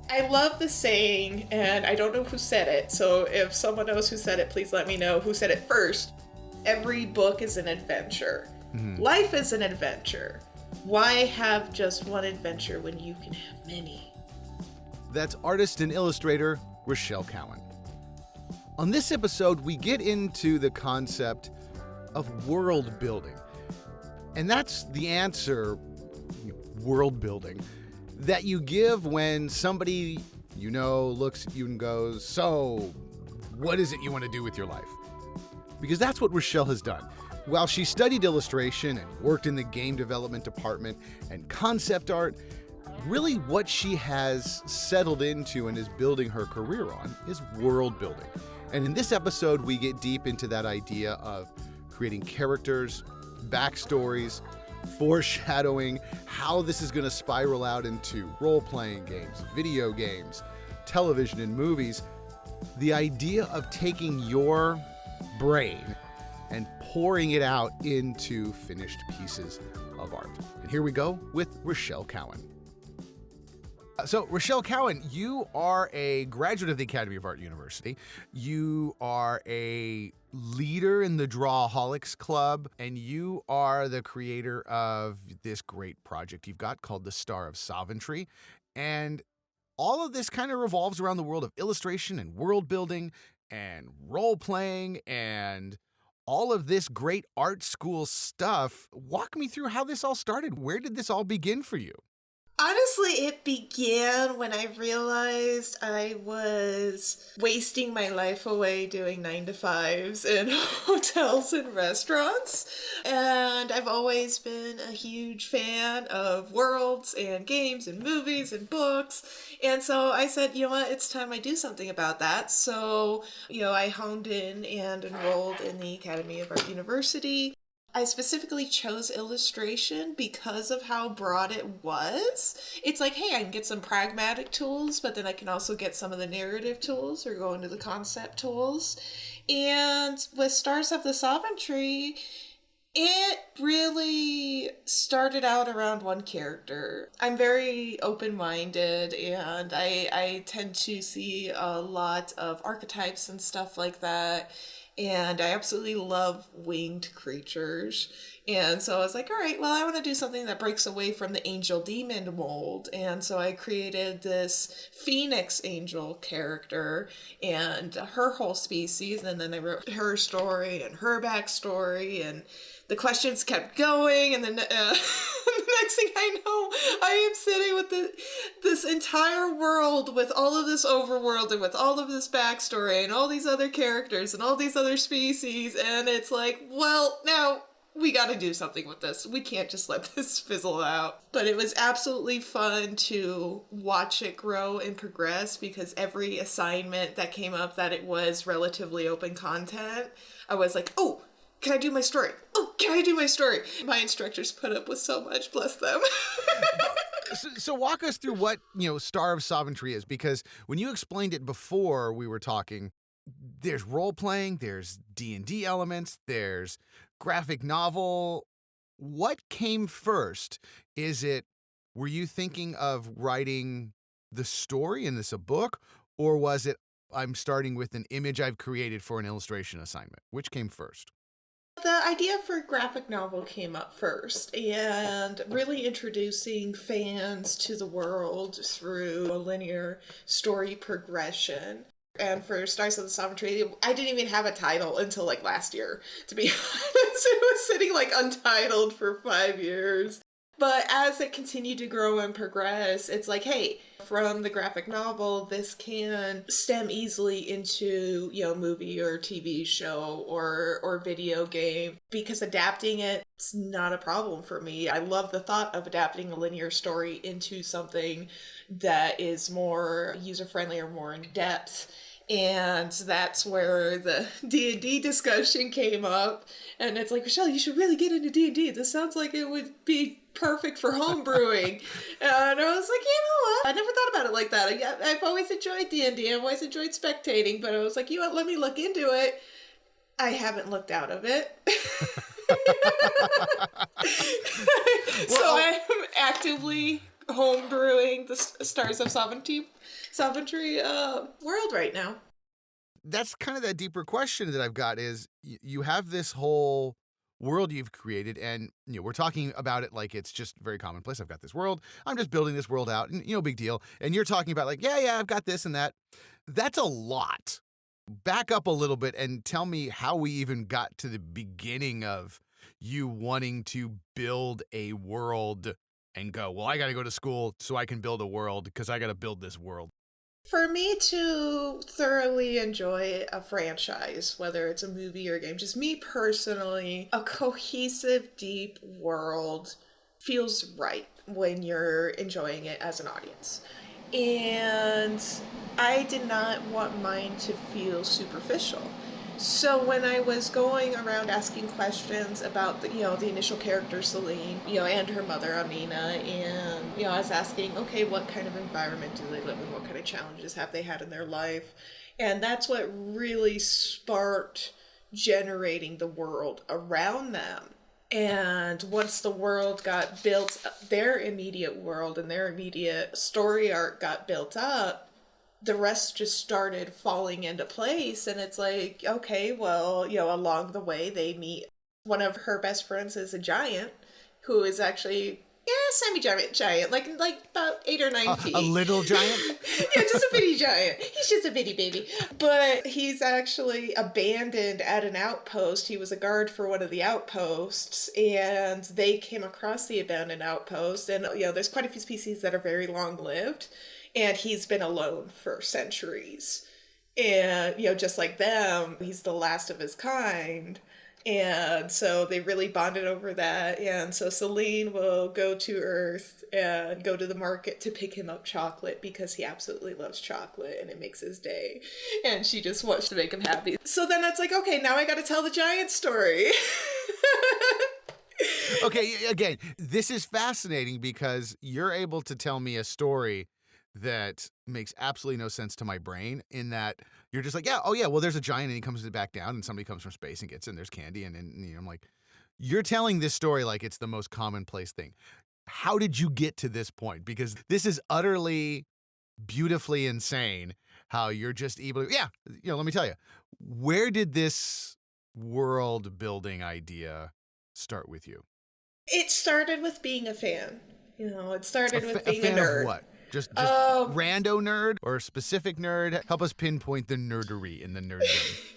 I love the saying, and I don't know who said it, so if someone knows who said it, please let me know who said it first. Every book is an adventure. Life is an adventure. Why have just one adventure when you can have many? That's artist and illustrator Richelle Cowan. On this episode, we get into the concept of world building. And that's the answer, world building, that you give when somebody you know looks at you and goes, "So, what is it you want to do with your life?" Because that's what Richelle has done. While she studied illustration and worked in the game development department and concept art, really what she has settled into and is building her career on is world building. And in this episode, we get deep into that idea of creating characters, backstories, foreshadowing how this is going to spiral out into role-playing games, video games, television and movies. The idea of taking your brain and pouring it out into finished pieces of art. And here we go with Richelle Cowan. So, Richelle Cowan, you are a graduate of the Academy of Art University. You are a leader in the Drawaholics Club, and you are the creator of this great project you've got called the Star of Sovereignty. And all of this kind of revolves around the world of illustration and world building and role-playing and all of this great art school stuff. Walk me through how this all started. Where did this all begin for you? Honestly, it began when I realized I was wasting my life away doing 9-to-5s in hotels and restaurants. And I've always been a huge fan of worlds and games and movies and books. And so I said, you know what, it's time I do something about that. So, I honed in and enrolled in the Academy of Art University. I specifically chose illustration because of how broad it was. It's like, hey, I can get some pragmatic tools, but then I can also get some of the narrative tools or go into the concept tools. And with Stars of the Sovereignty, it really started out around one character. I'm very open-minded, and I tend to see a lot of archetypes and stuff like that. And I absolutely love winged creatures. And so I was like, all right, well, I want to do something that breaks away from the angel demon mold. And so I created this phoenix angel character and her whole species. And then I wrote her story and her backstory, and the questions kept going. And then the next thing I know, I am sitting with this entire world with all of this overworld and with all of this backstory and all these other characters and all these other species. And it's like, well, now we got to do something with this. We can't just let this fizzle out. But it was absolutely fun to watch it grow and progress, because every assignment that came up that it was relatively open content, I was like, oh, can I do my story? Oh, can I do my story? My instructors put up with so much, bless them. So walk us through what, Star of Sovereignty is, because when you explained it before we were talking, there's role-playing, there's D&D elements, there's graphic novel. What came first? Were you thinking of writing the story in this a book, or was it, I'm starting with an image I've created for an illustration assignment? Which came first? The idea for graphic novel came up first, and really introducing fans to the world through a linear story progression. And for Stars of the Sovereignty, I didn't even have a title until last year, to be honest. It was sitting untitled for 5 years. But as it continued to grow and progress, it's like, hey, from the graphic novel, this can stem easily into, movie or TV show or video game, because adapting it's not a problem for me. I love the thought of adapting a linear story into something that is more user-friendly or more in-depth. And that's where the D&D discussion came up. And it's like, Richelle, you should really get into D&D. This sounds like it would be perfect for homebrewing. And I was like, you know what? I never thought about it like that. I've always enjoyed D&D. I've always enjoyed spectating. But I was like, you know what? Let me look into it. I haven't looked out of it. So I'm actively home brewing the Stars of Sovereignty world right now. That's kind of that deeper question that I've got is you have this whole world you've created, and we're talking about it like it's just very commonplace. I've got this world, I'm just building this world out, and big deal. And you're talking about like, yeah, I've got this and that. That's a lot. Back up a little bit and tell me how we even got to the beginning of you wanting to build a world and go, well, I got to go to school so I can build a world because I got to build this world. For me to thoroughly enjoy a franchise, whether it's a movie or a game, just me personally, a cohesive, deep world feels right when you're enjoying it as an audience. And I did not want mine to feel superficial. So when I was going around asking questions about the initial character Celine, and her mother Amina, and I was asking, okay, what kind of environment do they live in? What kind of challenges have they had in their life? And that's what really sparked generating the world around them. And once the world got built, their immediate world and their immediate story arc got built up, the rest just started falling into place. And it's like, okay, well, along the way they meet one of her best friends is a giant who is actually semi-giant, like about 8 or 9 feet. A little giant? Yeah, just a bitty giant. He's just a bitty baby. But he's actually abandoned at an outpost. He was a guard for one of the outposts, and they came across the abandoned outpost. And, there's quite a few species that are very long-lived, and he's been alone for centuries. And, just like them, he's the last of his kind. And so they really bonded over that. And so Celine will go to Earth and go to the market to pick him up chocolate because he absolutely loves chocolate and it makes his day. And she just wants to make him happy. So then it's like, okay, now I got to tell the giant story. Okay, again, this is fascinating because you're able to tell me a story that makes absolutely no sense to my brain in that you're just like, well, there's a giant and he comes back down and somebody comes from space and gets it and there's candy and I'm like, you're telling this story like it's the most commonplace thing. How did you get to this point? Because this is utterly beautifully insane how you're just able to, let me tell you, where did this world building idea start with you? It started with being a fan. It started with being a fan a nerd. Of what? Just rando nerd or specific nerd? Help us pinpoint the nerdery in the nerd game.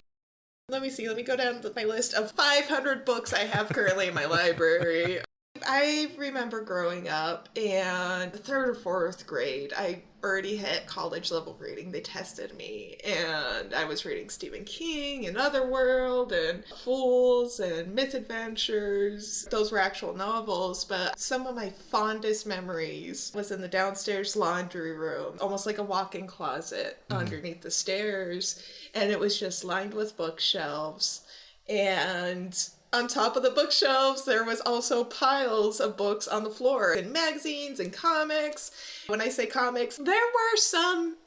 Let me see. Let me go down my list of 500 books I have currently in my library. I remember growing up and 3rd or 4th grade, I already hit college level reading. They tested me and I was reading Stephen King and Otherworld and Fools and Myth Adventures. Those were actual novels, but some of my fondest memories was in the downstairs laundry room, almost like a walk-in closet underneath the stairs. And it was just lined with bookshelves. And on top of the bookshelves, there was also piles of books on the floor and magazines and comics. When I say comics, there were some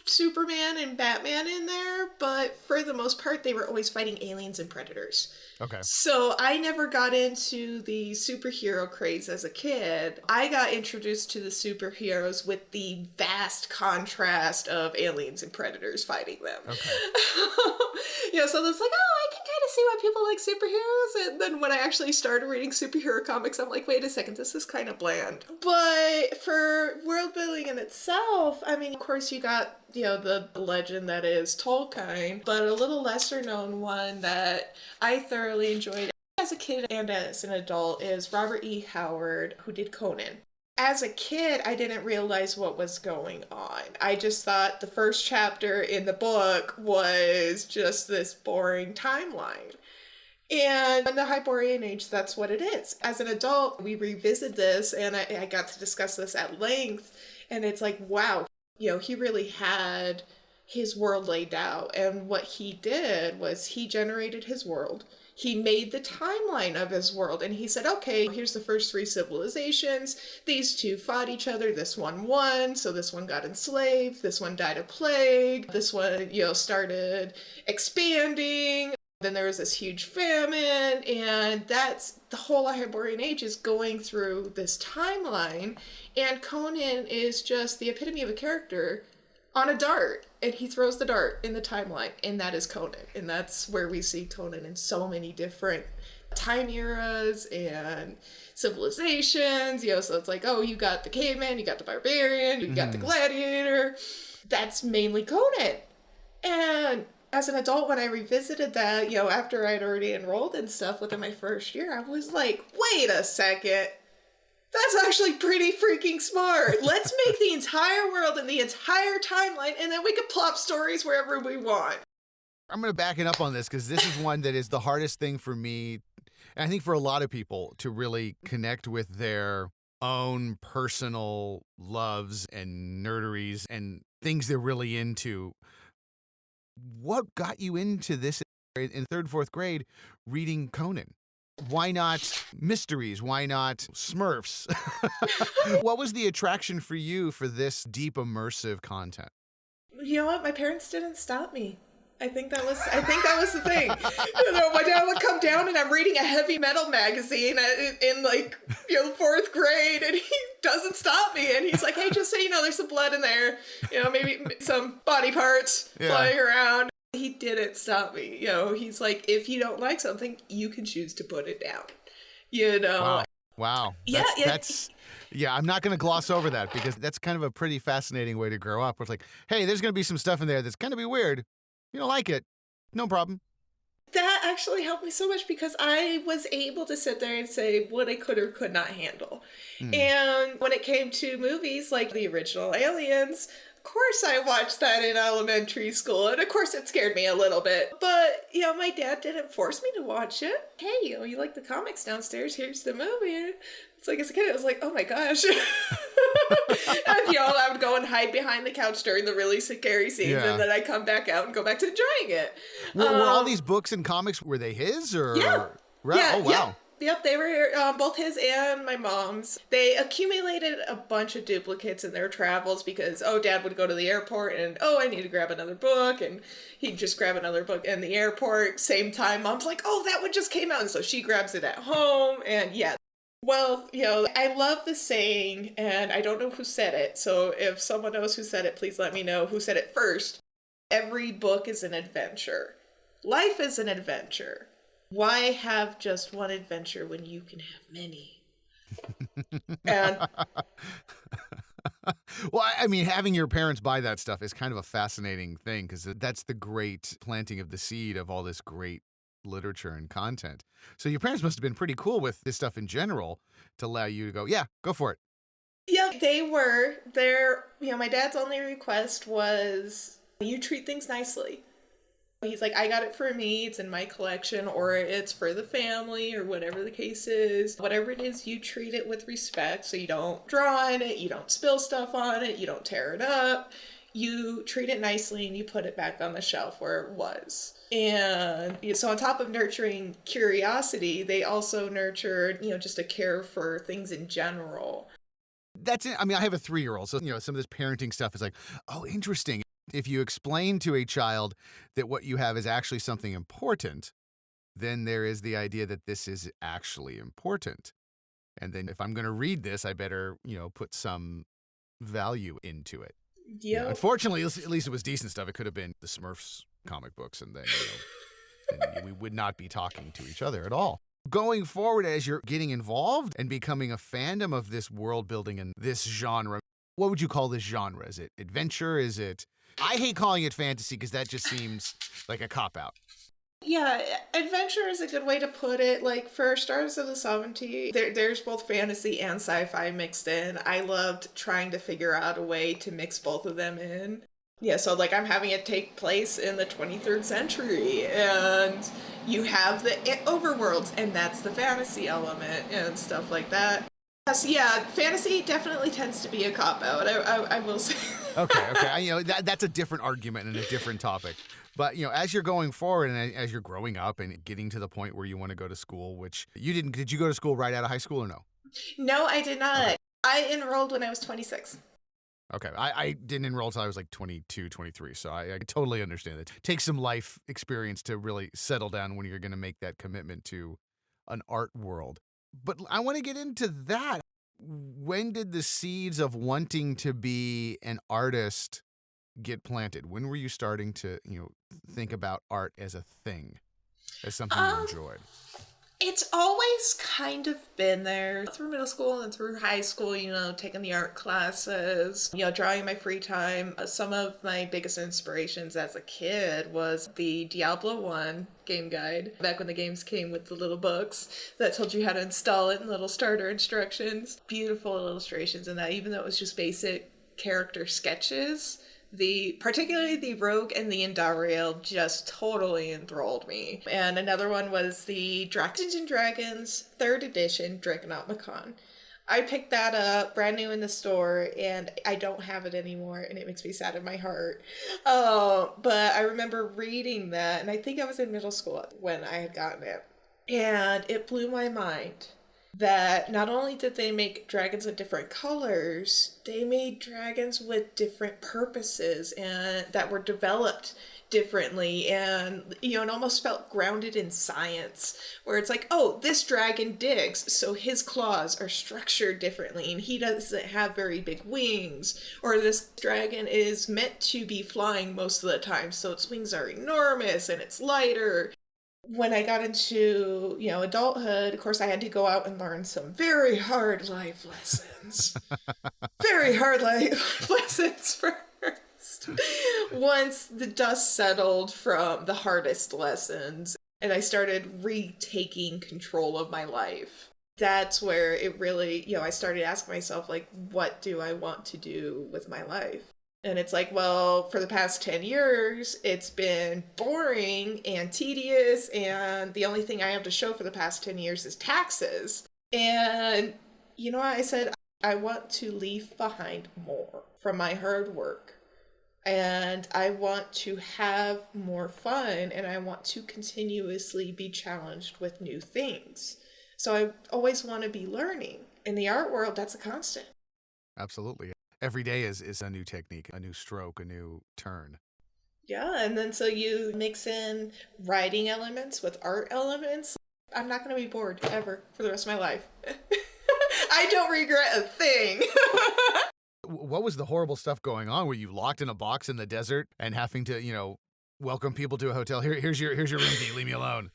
Superman and Batman in there, but for the most part, they were always fighting aliens and predators. Okay. So I never got into the superhero craze as a kid. I got introduced to the superheroes with the vast contrast of aliens and predators fighting them. Okay. So it's like, I can kind of see why people like superheroes. And then when I actually started reading superhero comics, I'm like, wait a second, this is kind of bland. But for world building in itself, I mean, of course you got the legend that is Tolkien, but a little lesser known one that I thoroughly enjoyed as a kid and as an adult is Robert E. Howard, who did Conan. As a kid, I didn't realize what was going on. I just thought the first chapter in the book was just this boring timeline. And in the Hyborian Age, that's what it is. As an adult, we revisit this, and I got to discuss this at length, and it's like, wow, he really had his world laid out. And what he did was he generated his world. He made the timeline of his world, and he said, okay, here's the first 3 civilizations. These 2 fought each other. This one won, so this one got enslaved. This one died of plague. This one, started expanding. Then there was this huge famine, and that's the whole Hyborian Age is going through this timeline. And Conan is just the epitome of a character on a dart, and he throws the dart in the timeline, and that is Conan. And that's where we see Conan in so many different time eras and civilizations. So it's like, oh, you got the caveman, you got the barbarian, you got the gladiator. That's mainly Conan. And as an adult, when I revisited that, after I'd already enrolled and stuff within my first year, I was like, wait a second. That's actually pretty freaking smart. Let's make the entire world and the entire timeline, and then we can plop stories wherever we want. I'm going to back it up on this because this is one that is the hardest thing for me, and I think for a lot of people, to really connect with their own personal loves and nerderies and things they're really into. What got you into this in third, fourth grade, reading Conan? Why not mysteries? Why not Smurfs? What was the attraction for you for this deep immersive content? You know what? My parents didn't stop me. I think that was the thing. My dad would come down and I'm reading a heavy metal magazine in fourth grade, and he doesn't stop me. And he's like, hey, just so you know, there's some blood in there. Maybe some body parts flying around. He didn't stop me. He's like, if you don't like something, you can choose to put it down. Wow. That's I'm not going to gloss over that because that's kind of a pretty fascinating way to grow up. It's like, hey, there's going to be some stuff in there that's going to be weird. You don't like it, no problem. That actually helped me so much because I was able to sit there and say what I could or could not handle. And when it came to movies like the original Aliens, of course I watched that in elementary school, and of course it scared me a little bit. But, my dad didn't force me to watch it. Hey, you like the comics downstairs, here's the movie. It's like, as a kid, I was like, oh my gosh. And, I would go and hide behind the couch during the really scary scenes, and then I'd come back out and go back to enjoying it. Were all these books and comics, were they his? Or? Yeah. Oh, wow. Yeah. Yep, they were both his and my mom's. They accumulated a bunch of duplicates in their travels because, Dad would go to the airport and, I need to grab another book. And he'd just grab another book in the airport. Same time, Mom's like, that one just came out. And so she grabs it at home. And well, I love the saying, and I don't know who said it. So if someone knows who said it, please let me know who said it first. Every book is an adventure. Life is an adventure. Why have just one adventure when you can have many? And well, I mean, having your parents buy that stuff is kind of a fascinating thing because that's the great planting of the seed of all this great literature and content. So your parents must have been pretty cool with this stuff in general to allow you to go, go for it. Yeah, they were. My dad's only request was, you treat things nicely. He's like, I got it for me, it's in my collection, or it's for the family, or whatever the case is. Whatever it is, you treat it with respect, so you don't draw on it, you don't spill stuff on it, you don't tear it up. You treat it nicely and you put it back on the shelf where it was. And so on top of nurturing curiosity, they also nurtured, just a care for things in general. That's it. I mean, I have a 3-year-old, so, some of this parenting stuff is like, oh, interesting. If you explain to a child that what you have is actually something important, then there is the idea that this is actually important. And then if I'm going to read this, I better, put some value into it. Yeah. Unfortunately, at least it was decent stuff. It could have been the Smurfs comic books, and then, and we would not be talking to each other at all. Going forward, as you're getting involved and becoming a fandom of this world building and this genre, what would you call this genre? Is it adventure? Is it... I hate calling it fantasy because that just seems like a cop-out. Yeah, adventure is a good way to put it. Like, for Stars of the Sovereignty, there's both fantasy and sci-fi mixed in. I loved trying to figure out a way to mix both of them in. Yeah, so, I'm having it take place in the 23rd century, and you have the overworlds, and that's the fantasy element and stuff like that. So, yeah, fantasy definitely tends to be a cop-out, I will say. Okay. That's a different argument and a different topic. But, as you're going forward and as you're growing up and getting to the point where you want to go to school, which you didn't, did you go to school right out of high school or no? No, I did not. Okay. I enrolled when I was 26. Okay. I didn't enroll till I was like 22, 23. So I totally understand it. Takes some life experience to really settle down when you're going to make that commitment to an art world. But I want to get into that. When did the seeds of wanting to be an artist get planted? When were you starting to, think about art as a thing, as something you Um, enjoyed? It's always kind of been there through middle school and through high school, taking the art classes, drawing in my free time. Some of my biggest inspirations as a kid was the Diablo 1 game guide, back when the games came with the little books that told you how to install it and little starter instructions. Beautiful illustrations in that, even though it was just basic character sketches. Particularly the Rogue and the Indariel just totally enthralled me. And another one was the Dungeons and Dragons 3rd edition Draconomicon. I picked that up brand new in the store, and I don't have it anymore, and it makes me sad in my heart. But I remember reading that, and I think I was in middle school when I had gotten it. And it blew my mind that not only did they make dragons of different colors, they made dragons with different purposes and that were developed differently, and it almost felt grounded in science, where it's like, oh, this dragon digs, so his claws are structured differently and he doesn't have very big wings, or this dragon is meant to be flying most of the time, so its wings are enormous and it's lighter. When I got into, adulthood, of course, I had to go out and learn some very hard life lessons. Very hard life lessons first. Once the dust settled from the hardest lessons and I started retaking control of my life, that's where it really, I started asking myself, like, what do I want to do with my life? And it's like, well, for the past 10 years, it's been boring and tedious, and the only thing I have to show for the past 10 years is taxes. And, I said, I want to leave behind more from my hard work. And I want to have more fun, and I want to continuously be challenged with new things. So I always want to be learning. In the art world, that's a constant. Absolutely. Every day is a new technique, a new stroke, a new turn. Yeah, and then so you mix in writing elements with art elements. I'm not going to be bored ever for the rest of my life. I don't regret a thing. What was the horrible stuff going on? Were you locked in a box in the desert and having to, welcome people to a hotel? Here's your room key. Leave me alone.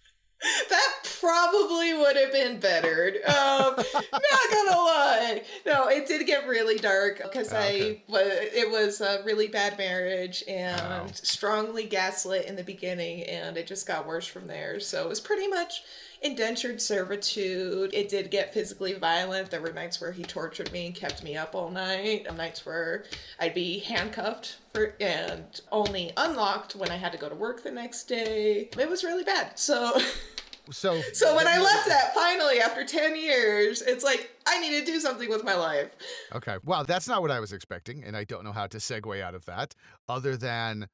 That probably would have been bettered. Not gonna lie. No, it did get really dark because it was a really bad marriage and strongly gaslit in the beginning, and it just got worse from there. So it was pretty much indentured servitude. It did get physically violent. There were nights where he tortured me and kept me up all night. Nights where I'd be handcuffed and only unlocked when I had to go to work the next day. It was really bad. So when I left that, finally, after 10 years, it's like, I need to do something with my life. Okay. Wow, that's not what I was expecting, and I don't know how to segue out of that, other than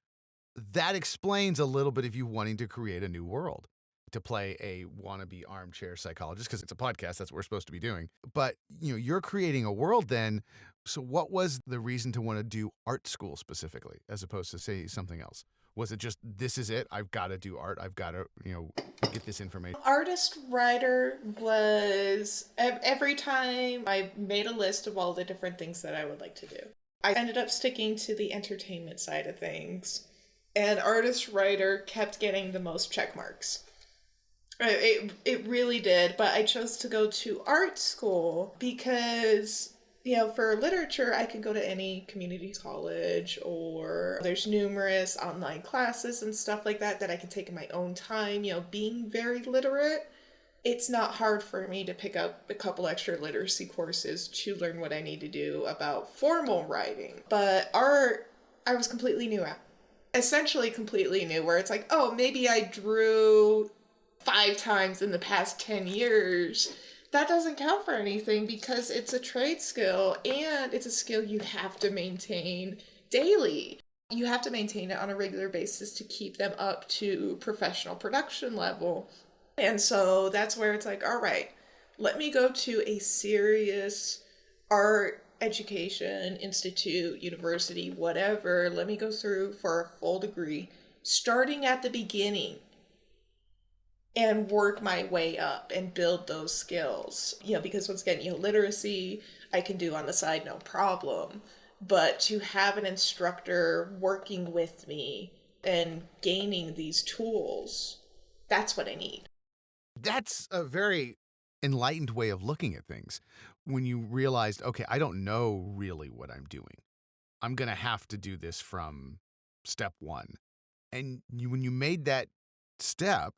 that explains a little bit of you wanting to create a new world, to play a wannabe armchair psychologist, because it's a podcast, that's what we're supposed to be doing. But, you're creating a world then, so what was the reason to want to do art school specifically, as opposed to, say, something else? Was it just, this is it, I've got to do art, I've got to, get this information? Artist writer was, every time I made a list of all the different things that I would like to do. I ended up sticking to the entertainment side of things. And artist writer kept getting the most check marks. It really did, but I chose to go to art school because, for literature, I could go to any community college, or there's numerous online classes and stuff like that I can take in my own time. Being very literate, it's not hard for me to pick up a couple extra literacy courses to learn what I need to do about formal writing. But art, I was completely new at. Essentially completely new, where it's like, oh, maybe I drew 5 times in the past 10 years. That doesn't count for anything because it's a trade skill, and it's a skill you have to maintain daily. You have to maintain it on a regular basis to keep them up to professional production level. And so that's where it's like, all right, let me go to a serious art education, institute, university, whatever. Let me go through for a full degree, starting at the beginning and work my way up and build those skills. Because once again, literacy I can do on the side, no problem. But to have an instructor working with me and gaining these tools, that's what I need. That's a very enlightened way of looking at things. When you realized, okay, I don't know really what I'm doing. I'm going to have to do this from step one. And when you made that step,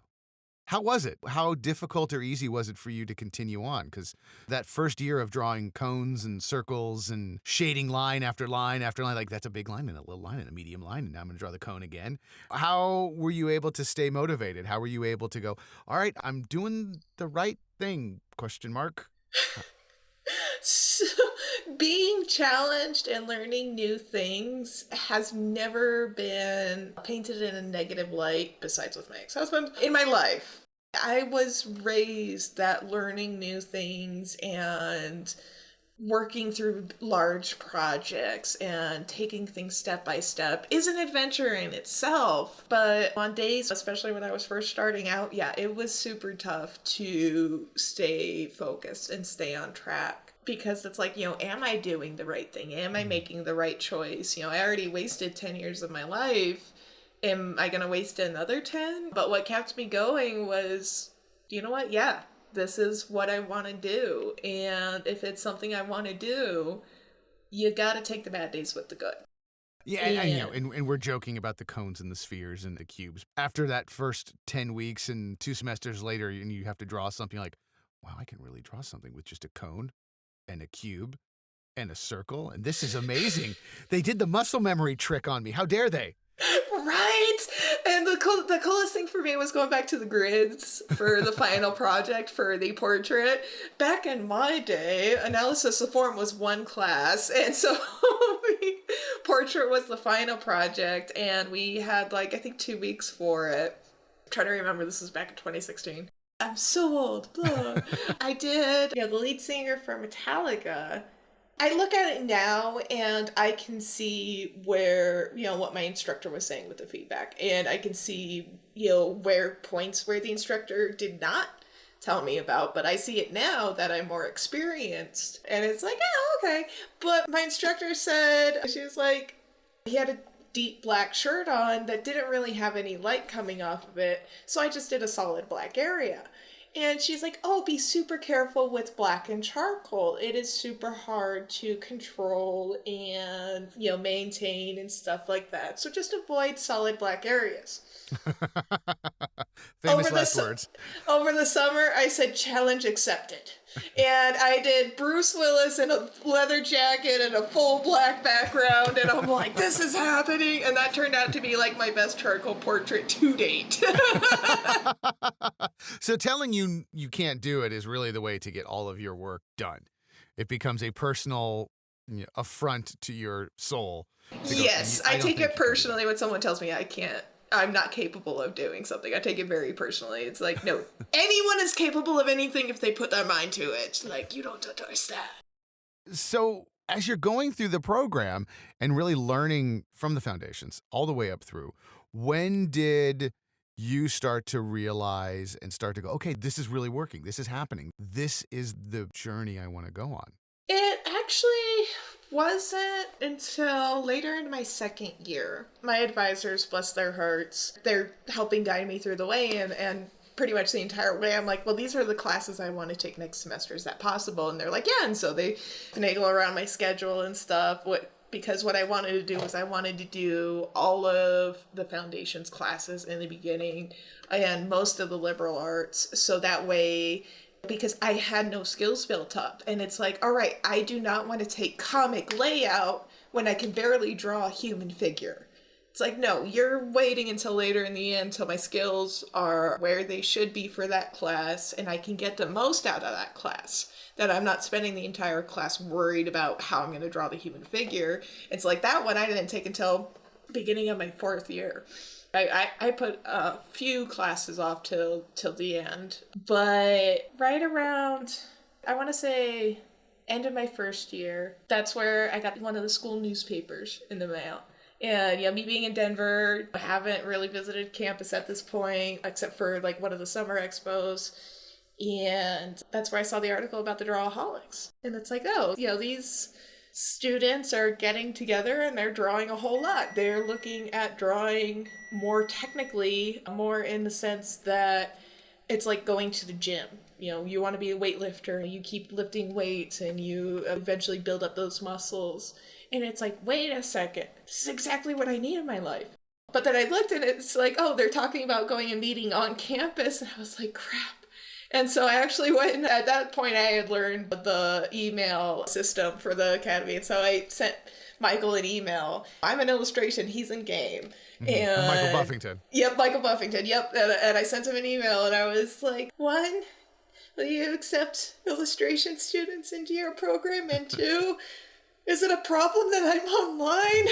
how was it? How difficult or easy was it for you to continue on? Because that first year of drawing cones and circles and shading line after line after line, like that's a big line and a little line and a medium line, and now I'm going to draw the cone again. How were you able to stay motivated? How were you able to go, all right, I'm doing the right thing, question mark? So, being challenged and learning new things has never been painted in a negative light, besides with my ex-husband, in my life. I was raised that learning new things and working through large projects and taking things step by step is an adventure in itself. But on days, especially when I was first starting out, it was super tough to stay focused and stay on track. Because it's like, am I doing the right thing? Am I making the right choice? I already wasted 10 years of my life. Am I going to waste another 10? But what kept me going was, you know what? Yeah, this is what I want to do. And if it's something I want to do, you got to take the bad days with the good. Yeah, and we're joking about the cones and the spheres and the cubes. After that first 10 weeks and 2 semesters later, and you have to draw something like, wow, I can really draw something with just a cone and a cube and a circle. And this is amazing. They did the muscle memory trick on me. How dare they? Right? And the coolest thing for me was going back to the grids for the final project for the portrait. Back in my day, analysis of form was one class, and so the portrait was the final project, and we had I think 2 weeks for it. I'm trying to remember, this was back in 2016. I'm so old. Blah. I did, the lead singer for Metallica. I look at it now and I can see where, what my instructor was saying with the feedback. And I can see, where the instructor did not tell me about. But I see it now that I'm more experienced. And it's like, oh, okay. But my instructor said, she was like, he had a deep black shirt on that didn't really have any light coming off of it. So I just did a solid black area. And she's like, oh, be super careful with black and charcoal. It is super hard to control and, maintain and stuff like that. So just avoid solid black areas. Famous last words. Over the summer, I said, challenge accepted. And I did Bruce Willis in a leather jacket and a full black background. And I'm like, this is happening. And that turned out to be my best charcoal portrait to date. So telling you can't do it is really the way to get all of your work done. It becomes a personal affront to your soul. Yes, I take it personally when someone tells me I'm not capable of doing something. I take it very personally. It's like, no, anyone is capable of anything if they put their mind to it. You don't understand. So as you're going through the program and really learning from the foundations all the way up through, when did you start to realize and start to go, okay, this is really working. This is happening. This is the journey I want to go on? It actually wasn't until later in my second year. My advisors, bless their hearts, they're helping guide me through the way, and pretty much the entire way I'm like, well, these are the classes I want to take next semester. Is that possible? And they're like, yeah. And so they finagle around my schedule and stuff. Because what I wanted to do was I wanted to do all of the foundations classes in the beginning and most of the liberal arts. So that way, because I had no skills built up. And it's like, all right, I do not want to take comic layout when I can barely draw a human figure. It's like, no, you're waiting until later in the end until my skills are where they should be for that class and I can get the most out of that class. That I'm not spending the entire class worried about how I'm going to draw the human figure. It's like that one I didn't take until beginning of my 4th year. I put a few classes off till the end. But right around, I want to say end of my first year. That's where I got one of the school newspapers in the mail. And me being in Denver, I haven't really visited campus at this point, except for like one of the summer expos. And that's where I saw the article about the Drawaholics. And it's like, oh, these students are getting together and they're drawing a whole lot. They're looking at drawing more technically, more in the sense that it's like going to the gym. You want to be a weightlifter, you keep lifting weights and you eventually build up those muscles. And it's like, wait a second, this is exactly what I need in my life. But then I looked and it's like, oh, they're talking about going and meeting on campus. And I was like, crap. And so I actually went, and at that point I had learned the email system for the academy. And so I sent Michael an email. I'm in illustration, he's in game. And Michael Buffington. Yep, Michael Buffington, yep. And I sent him an email and I was like, one, will you accept illustration students into your program? And two, is it a problem that I'm online?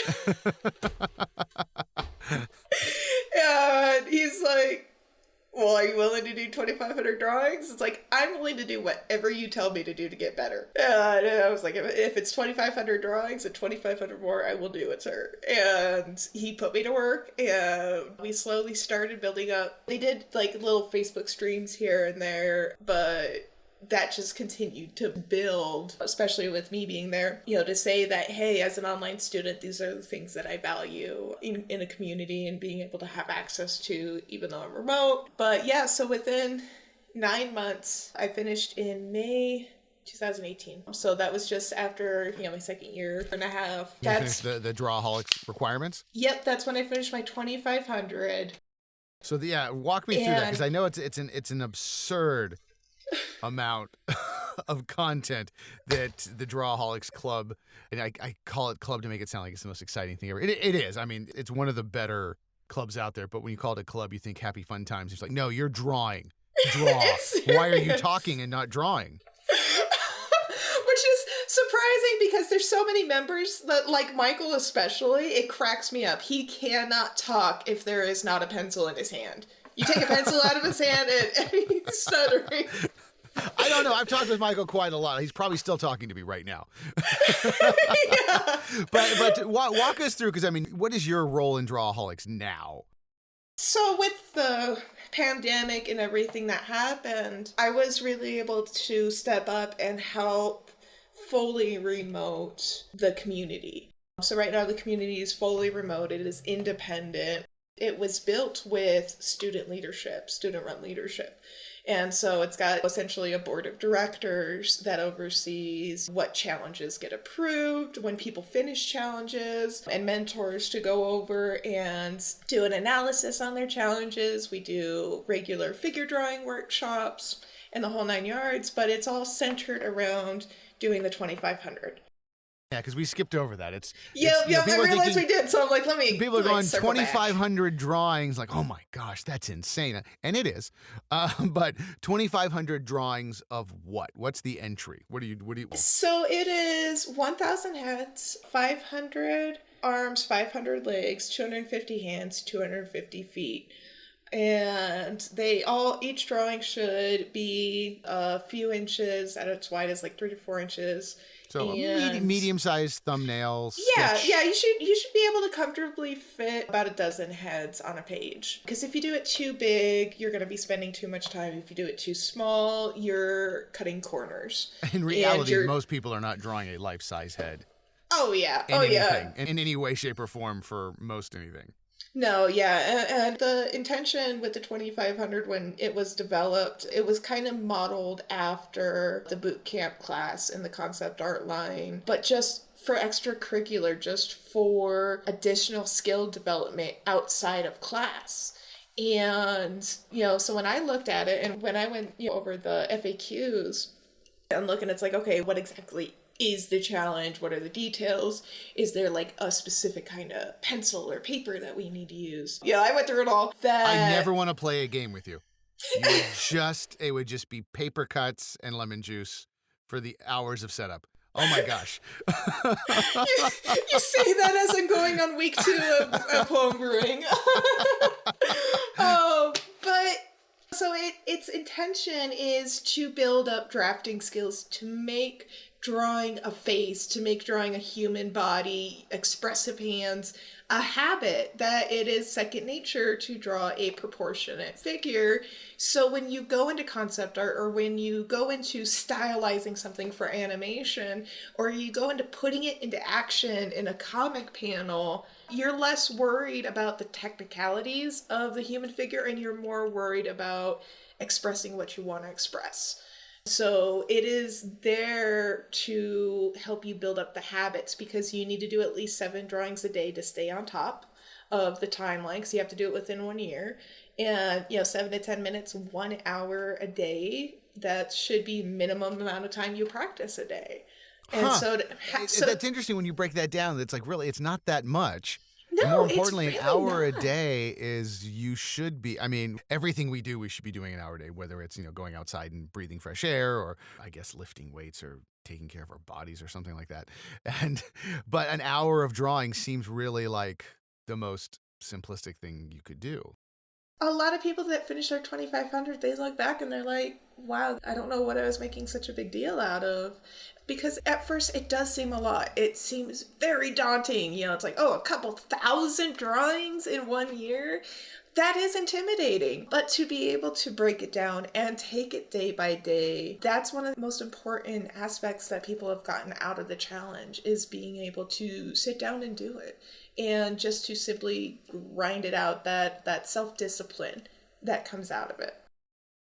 And he's like, well, are you willing to do 2,500 drawings? It's like, I'm willing to do whatever you tell me to do to get better. And I was like, if it's 2,500 drawings and 2,500 more, I will do it, sir. And he put me to work, and we slowly started building up. They did like little Facebook streams here and there, but that just continued to build, especially with me being there, to say that, hey, as an online student, these are the things that I value in a community and being able to have access to, even though I'm remote. But yeah, so within 9 months, I finished in May 2018. So that was just after, my second year and a half. You finished the Drawaholics requirements? Yep, that's when I finished my 2,500. So walk me through that, because I know it's an absurd amount of content that the Drawaholics Club, and I call it club to make it sound like it's the most exciting thing ever. It is. I mean, it's one of the better clubs out there, but when you call it a club, you think happy fun times. It's like, no, you're drawing. Draw. Why are you talking and not drawing? Which is surprising because there's so many members that, like Michael especially, it cracks me up. He cannot talk if there is not a pencil in his hand. You take a pencil out of his hand and he's stuttering. I don't know. I've talked with Michael quite a lot. He's probably still talking to me right now. Yeah. But walk us through, because, I mean, what is your role in Drawaholics now? So with the pandemic and everything that happened, I was really able to step up and help fully remote the community. So right now the community is fully remote. It is independent. It was built with student run leadership. And so it's got essentially a board of directors that oversees what challenges get approved, when people finish challenges, and mentors to go over and do an analysis on their challenges. We do regular figure drawing workshops and the whole 9 yards, but it's all centered around doing the 2,500. Yeah, because we skipped over that. I realized we did, so I'm like, let me. People are going 2,500 back. drawings, like, oh my gosh, that's insane, and it is. But 2,500 drawings of what? What's the entry? What do you? So it is 1,000 heads, 500 arms, 500 legs, 250 hands, 250 feet. And each drawing should be a few inches at its wide as like 3 to 4 inches. So medium-sized thumbnails. Yeah, you should be able to comfortably fit about a dozen heads on a page. Because if you do it too big, you're going to be spending too much time. If you do it too small, you're cutting corners. In reality, most people are not drawing a life-size head. Oh yeah, in any way, shape, or form for most anything. No, yeah, and the intention with the 2,500 when it was developed, it was kind of modeled after the boot camp class in the concept art line, but just for extracurricular, just for additional skill development outside of class. And, so when I looked at it and when I went over the FAQs and looking, it's like, okay, what exactly is the challenge? What are the details? Is there like a specific kind of pencil or paper that we need to use? Yeah, I went through it all. I never want to play a game with you. It would just be paper cuts and lemon juice for the hours of setup. Oh my gosh. You say that as I'm going on week 2 of home brewing. But so its intention is to build up drafting skills, to make drawing a face, to make drawing a human body, expressive hands, a habit, that it is second nature to draw a proportionate figure. So when you go into concept art, or when you go into stylizing something for animation, or you go into putting it into action in a comic panel, you're less worried about the technicalities of the human figure, and you're more worried about expressing what you want to express. So it is there to help you build up the habits, because you need to do at least 7 drawings a day to stay on top of the timeline, because you have to do it within 1 year. And, 7 to 10 minutes, 1 hour a day, that should be minimum amount of time you practice a day. And so that's interesting when you break that down. It's like, really, it's not that much. No, and more importantly, it's an really hour not. a day is, you should be, I mean, everything we do, we should be doing an hour a day, whether it's, going outside and breathing fresh air, or I guess lifting weights, or taking care of our bodies, or something like that. But an hour of drawing seems really like the most simplistic thing you could do. A lot of people that finish their 2500, they look back and they're like, wow, I don't know what I was making such a big deal out of. Because at first it does seem a lot. It seems very daunting. It's like, oh, a couple thousand drawings in 1 year. That is intimidating. But to be able to break it down and take it day by day, that's one of the most important aspects that people have gotten out of the challenge, is being able to sit down and do it. And just to simply grind it out, that self-discipline that comes out of it.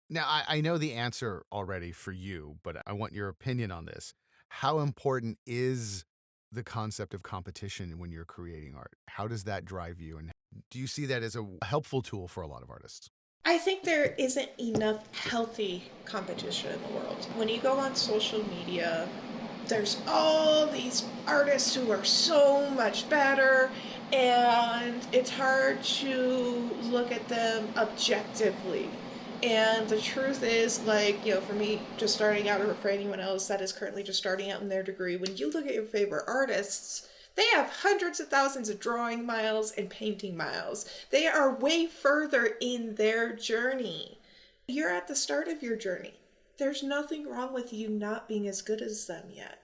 Now, I know the answer already for you, but I want your opinion on this. How important is the concept of competition when you're creating art? How does that drive you? And do you see that as a helpful tool for a lot of artists? I think there isn't enough healthy competition in the world. When you go on social media, there's all these artists who are so much better, and it's hard to look at them objectively. And the truth is, like, for me, just starting out, or for anyone else that is currently just starting out in their degree, when you look at your favorite artists, they have hundreds of thousands of drawing miles and painting miles. They are way further in their journey. You're at the start of your journey. There's nothing wrong with you not being as good as them yet.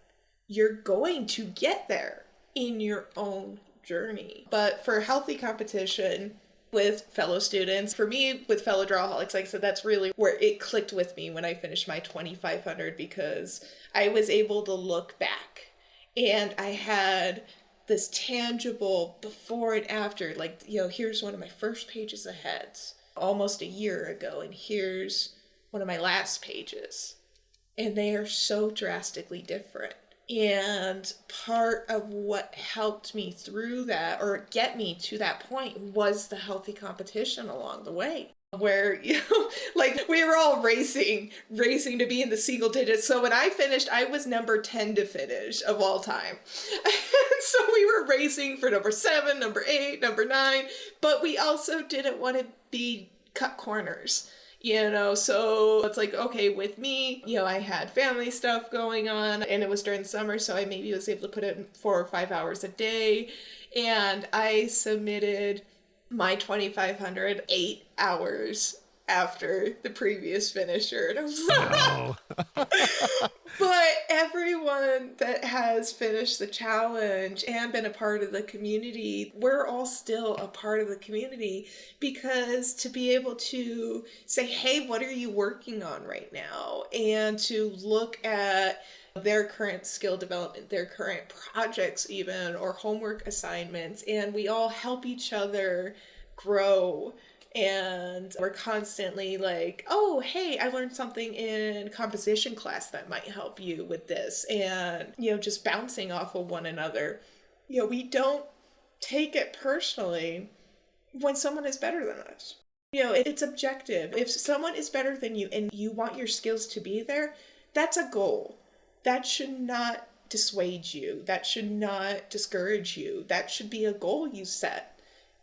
You're going to get there in your own journey. But for healthy competition with fellow students, for me, with fellow Drawaholics, like I said, that's really where it clicked with me when I finished my 2500, because I was able to look back and I had this tangible before and after. Like, here's one of my first pages of heads almost a year ago, and here's one of my last pages. And they are so drastically different. And part of what helped me through that, or get me to that point, was the healthy competition along the way. Where, like, we were all racing to be in the single digits. So when I finished, I was number 10 to finish of all time. And so we were racing for number 7, number 8, number 9, but we also didn't want to be cut corners. So it's like, okay, with me, I had family stuff going on, and it was during the summer, so I maybe was able to put in 4 or 5 hours a day, and I submitted my 2500 8 hours after the previous finisher. And I was like, No. But everyone that has finished the challenge and been a part of the community, we're all still a part of the community, because to be able to say, hey, what are you working on right now? And to look at their current skill development, their current projects even, or homework assignments, and we all help each other grow. And we're constantly like, oh, hey, I learned something in composition class that might help you with this. And, just bouncing off of one another. We don't take it personally when someone is better than us. It's objective. If someone is better than you and you want your skills to be there, that's a goal. That should not dissuade you. That should not discourage you. That should be a goal you set.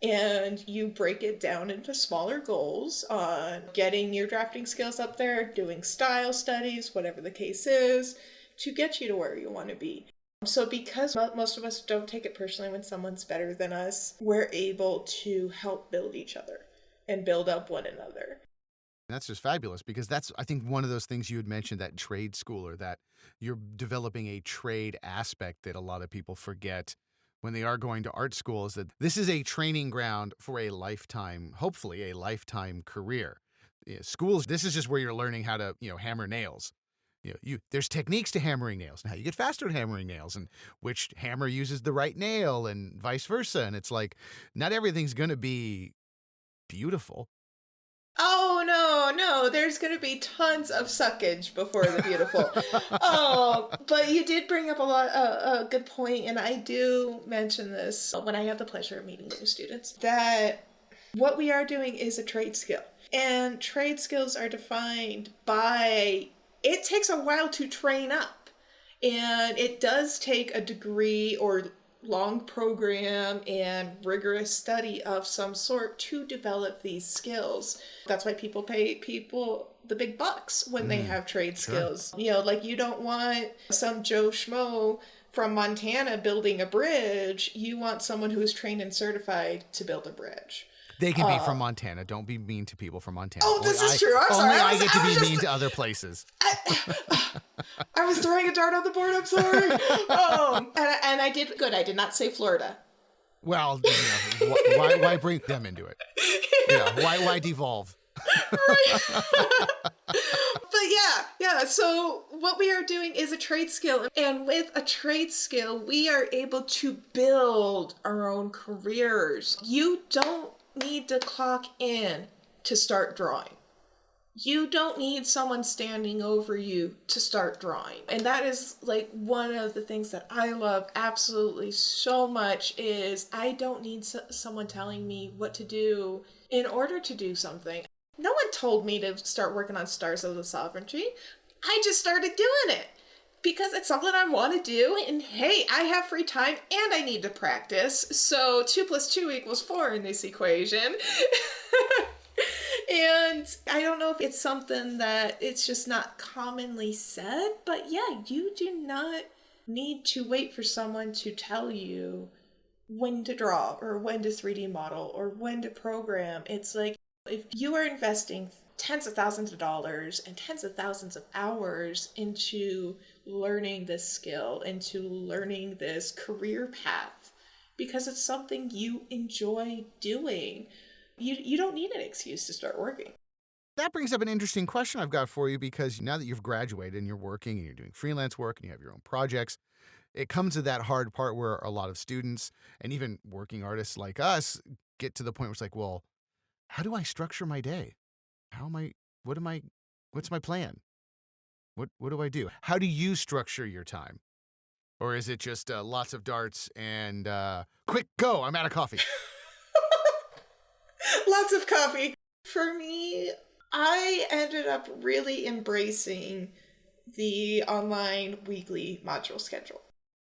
And you break it down into smaller goals on getting your drafting skills up there, doing style studies, whatever the case is, to get you to where you want to be. So because most of us don't take it personally when someone's better than us, we're able to help build each other and build up one another. That's just fabulous because that's, I think, one of those things you had mentioned, that trade school, or that you're developing a trade aspect that a lot of people forget when they are going to art school, is that this is a training ground for a lifetime, hopefully a lifetime career. Schools, this is just where you're learning how to, hammer nails. There's techniques to hammering nails and how you get faster at hammering nails and which hammer uses the right nail and vice versa. And it's like, not everything's going to be beautiful. Oh, no, there's going to be tons of suckage before the beautiful. Oh, but you did bring up a good point, and I do mention this when I have the pleasure of meeting new students, that what we are doing is a trade skill. And trade skills are defined by, it takes a while to train up. And it does take a degree or long program and rigorous study of some sort to develop these skills. That's why people pay people the big bucks when they have trade skills. Like, you don't want some Joe Schmo from Montana building a bridge. You want someone who is trained and certified to build a bridge. They can be from Montana. Don't be mean to people from Montana. Oh, this is true. I'm sorry. Only I get to be mean to other places. I was throwing a dart on the board. I'm sorry. And I did good. I did not say Florida. Well, why bring them into it? Why devolve? But yeah. So what we are doing is a trade skill. And with a trade skill, we are able to build our own careers. You don't need to clock in to start drawing. You don't need someone standing over you to start drawing. And that is like one of the things that I love absolutely so much, is I don't need someone telling me what to do in order to do something. No one told me to start working on Stars of the Sovereignty. I just started doing it because it's something I want to do. And hey, I have free time and I need to practice. So 2 + 2 = 4 in this equation. And I don't know if it's something that it's just not commonly said, but yeah, you do not need to wait for someone to tell you when to draw or when to 3D model or when to program. It's like, if you are investing tens of thousands of dollars and tens of thousands of hours into learning this skill, into learning this career path, because it's something you enjoy doing, you don't need an excuse to start working. That brings up an interesting question I've got for you, because now that you've graduated and you're working and you're doing freelance work and you have your own projects, it comes to that hard part where a lot of students and even working artists like us get to the point where it's like, well, how do I structure my day? What's my plan? What do I do? How do you structure your time? Or is it just lots of darts and quick, go, I'm out of coffee? Lots of coffee. For me, I ended up really embracing the online weekly module schedule.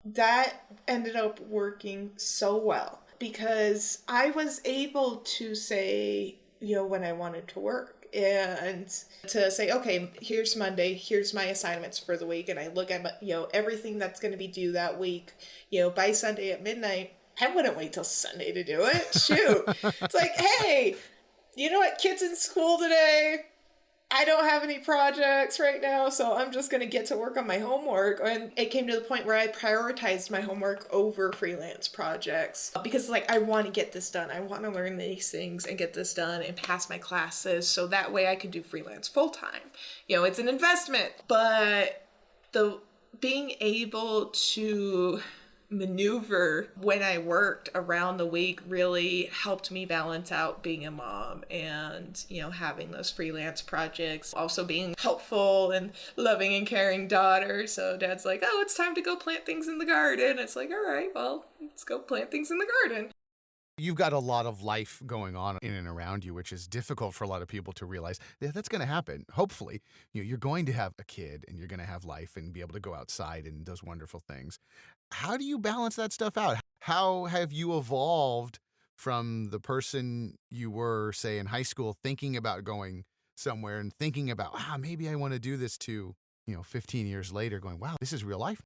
That ended up working so well because I was able to say, when I wanted to work, and to say, okay, here's Monday, here's my assignments for the week. And I look at, everything that's going to be due that week, by Sunday at midnight. I wouldn't wait till Sunday to do it. Shoot. It's like, hey, you know what? Kids in school today. I don't have any projects right now, so I'm just going to get to work on my homework. And it came to the point where I prioritized my homework over freelance projects because, I want to get this done. I want to learn these things and get this done and pass my classes so that way I can do freelance full time. It's an investment, but being able to maneuver when I worked around the week really helped me balance out being a mom and, having those freelance projects, also being helpful and loving and caring daughter. So dad's like, oh, it's time to go plant things in the garden. It's like, all right, well, let's go plant things in the garden. You've got a lot of life going on in and around you, which is difficult for a lot of people to realize. Yeah, that's going to happen. Hopefully, you're going to have a kid and you're going to have life and be able to go outside and those wonderful things. How do you balance that stuff out? How have you evolved from the person you were, say, in high school, thinking about going somewhere and thinking about, maybe I want to do this, to, 15 years later going, wow, this is real life?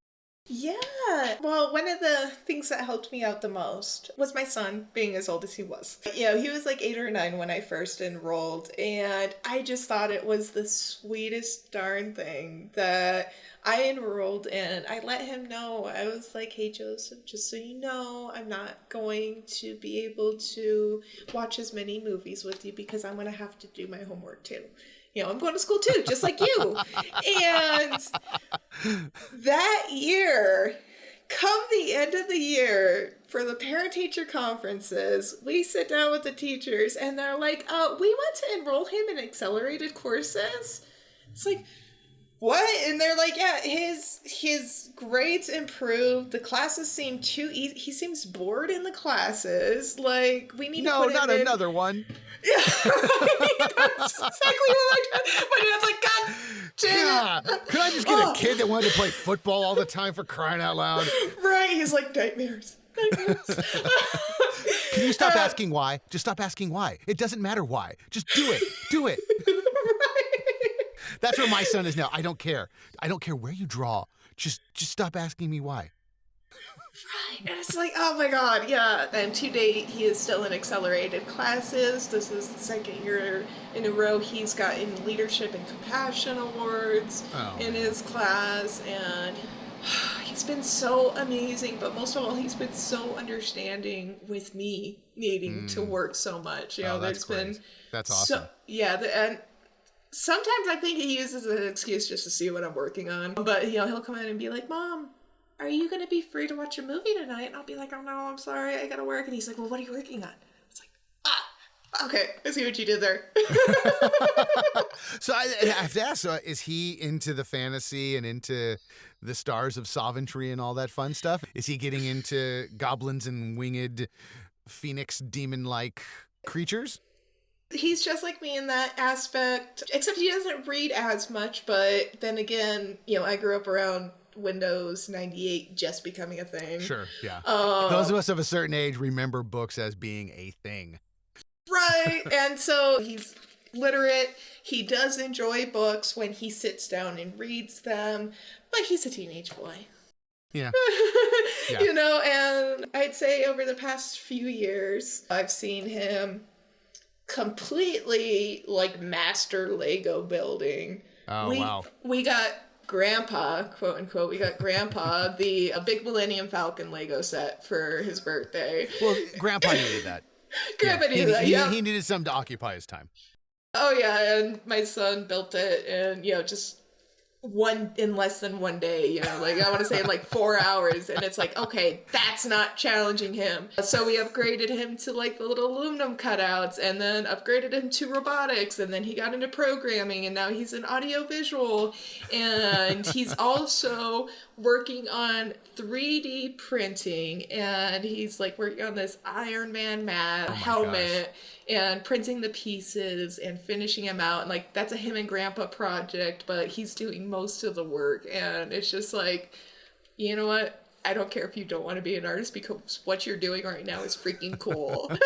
Yeah. Well, one of the things that helped me out the most was my son being as old as he was. You know, he was like 8 or 9 when I first enrolled, and I just thought it was the sweetest darn thing that I enrolled in. I let him know. I was like, hey, Joseph, just so you know, I'm not going to be able to watch as many movies with you because I'm going to have to do my homework too. You know, I'm going to school too, just like you. And that year, come the end of the year for the parent-teacher conferences, we sit down with the teachers and they're like, we want to enroll him in accelerated courses. It's like, what? And they're like, yeah, his grades improved. The classes seem too easy. He seems bored in the classes. Like, we need to put him not in. another one. Yeah, that's exactly what my dad's like, God damn it. Could I just get a kid that wanted to play football all the time, for crying out loud? Right, he's like, nightmares. Can you stop asking why? Just stop asking why. It doesn't matter why. Just do it. Do it. Right. That's where my son is now. I don't care. I don't care where you draw. Just stop asking me why. Right. And it's like, oh my God, yeah. And to date, he is still in accelerated classes. This is the second year in a row he's gotten leadership and compassion awards in his class. And he's been so amazing, but most of all, he's been so understanding with me needing to work so much. You know, that's great. That's awesome. And sometimes I think he uses it as an excuse just to see what I'm working on. But, you know, he'll come in and be like, Mom, are you going to be free to watch a movie tonight? And I'll be like, oh no, I'm sorry, I got to work. And he's like, well, what are you working on? It's like, okay, I see what you did there. So I have to ask, is he into the fantasy and into the stars of Sovereignty and all that fun stuff? Is he getting into goblins and winged phoenix demon-like creatures? He's just like me in that aspect, except he doesn't read as much. But then again, you know, I grew up around Windows 98 just becoming a thing. Sure, yeah. Those of us of a certain age remember books as being a thing. Right, and so he's literate. He does enjoy books when he sits down and reads them, but he's a teenage boy. Yeah. You know, and I'd say over the past few years, I've seen him completely like master Lego building. Oh, wow. We got Grandpa, quote unquote, the big Millennium Falcon Lego set for his birthday. Well, Grandpa needed that. Grandpa needed that, yeah. He needed something to occupy his time. Oh, yeah, and my son built it, and, you know, just in less than one day, you know, like I want to say like 4 hours, and it's like, okay, that's not challenging him. So we upgraded him to like the little aluminum cutouts, and then upgraded him to robotics, and then he got into programming, and now he's an audio visual, and he's also working on 3D printing, and he's like working on this Iron Man helmet and printing the pieces and finishing them out, and like that's a him and Grandpa project, but he's doing most of the work. And it's just like, you know what, I don't care if you don't want to be an artist, because what you're doing right now is freaking cool. Well,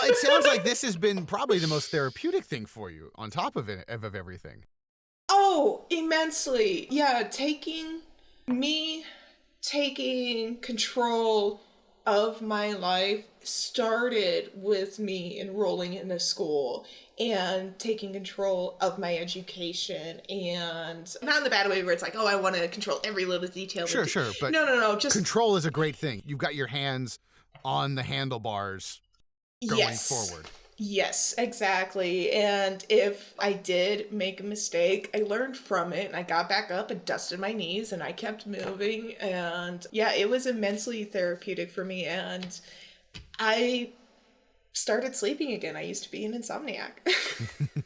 it sounds like this has been probably the most therapeutic thing for you on top of everything. Oh, immensely. Yeah, taking control of my life started with me enrolling in a school and taking control of my education, and not in the bad way where it's like, oh, I want to control every little detail. Sure, but no, just control is a great thing. You've got your hands on the handlebars going forward. Yes, exactly. And if I did make a mistake, I learned from it, and I got back up and dusted my knees, and I kept moving. And yeah, it was immensely therapeutic for me. And I started sleeping again. I used to be an insomniac.